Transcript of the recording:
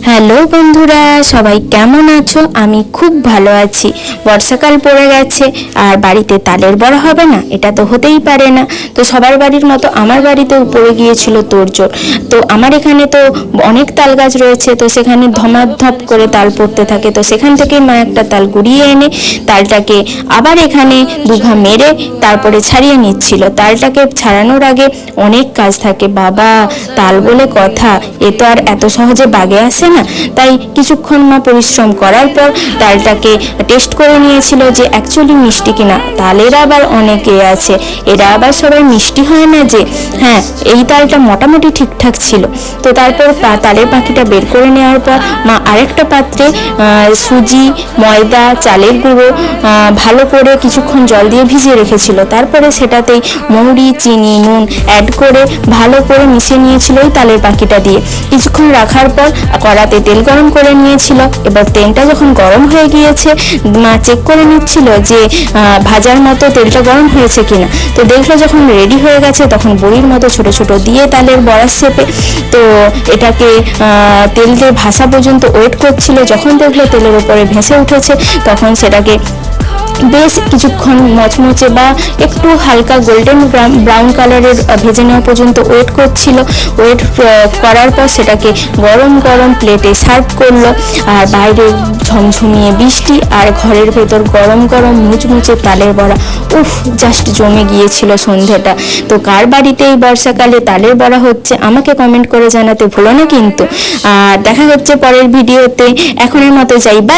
Hello বন্ধুরা, সবাই কেমন আছো? আমি খুব ভালো আছি। বর্ষাকাল পড়ে গেছে আর বাড়িতে তালের বড়া হবে না, এটা তো হতেই পারে না। তো সবার বাড়ির মতো আমার বাড়িতেও পড়ে গিয়েছিল তোড়জোড়। তো আমার এখানে তো অনেক তাল গাছ রয়েছে, তো সেখানে ধমাধপ করে তাল পড়তে থাকে। তো সেখান থেকে মা একটা তাল কুড়িয়ে এনে তালটাকে আবার এখানে দুঘা মেরে তারপরে ছাড়িয়ে নিচ্ছিল। তালটাকে ছাড়ানোর আগে অনেক কাজ থাকে বাবা, তাল বলে কথা, এ তো আর এত সহজে বাগে আসে না। তাই কিছুক্ষণ মা পরিশ্রম করার পর তালটাকে টেস্ট করে নিয়েছিল যে অ্যাকচুয়ালি মিষ্টি কিনা। তালের আবার অনেকে আছে, এরা আবার সবাই মিষ্টি হয় না যে। হ্যাঁ, এই তালটা মোটামুটি ঠিকঠাক ছিল। তো তারপর তালের পাখিটা বের করে নেওয়ার পর মা আরেকটা পাত্রে সুজি, ময়দা, চালের গুঁড়ো ভালো করে কিছুক্ষণ জল দিয়ে ভিজিয়ে রেখেছিল। তারপরে সেটাতেই মৌরি, চিনি, নুন অ্যাড করে ভালো করে মিশিয়ে নিয়েছিল ওই তালের পাখিটা দিয়ে। কিছুক্ষণ রাখার পর কড়াতে তেল গরম করে নিয়েছিল। এবার তেলটা যখন গরম হয়ে গিয়েছে, মা চেক করে নিচ্ছিল যে ভাজার মতো তেলটা গরম হয়েছে কিনা। তো দেখলো যখন রেডি হয়ে গেছে, তখন বড়ির মতো ছোট ছোট দিয়ে তালের বড়া শেপে তো এটাকে তেল দিয়ে ভাসা পর্যন্ত ওয়েট করছিল। যখন দেখলো তেলের উপরে ভেসে উঠেছে, তখন সেটাকে বেশ কিছুক্ষণ মচমচে বা একটু হালকা গোল্ডেন ব্রাউন কালারের ভেজে নেওয়া পর্যন্ত ওয়েট করছিল। ওয়েট করার পর সেটাকে গরম গরম প্লেটে সার্ভ করলো। আর বাইরে ঝমঝমিয়ে বৃষ্টি আর ঘরের ভেতর গরম গরম মুচমুচে তালের বড়া, উফ, জাস্ট জমে গিয়েছিল সন্ধেটা। তো কার বাড়িতে এই বর্ষাকালে তালের বড়া হচ্ছে আমাকে কমেন্ট করে জানাতে ভুলো না কিন্তু। আর দেখা হচ্ছে পরের ভিডিওতে। এখনের মতো যাই, বাই।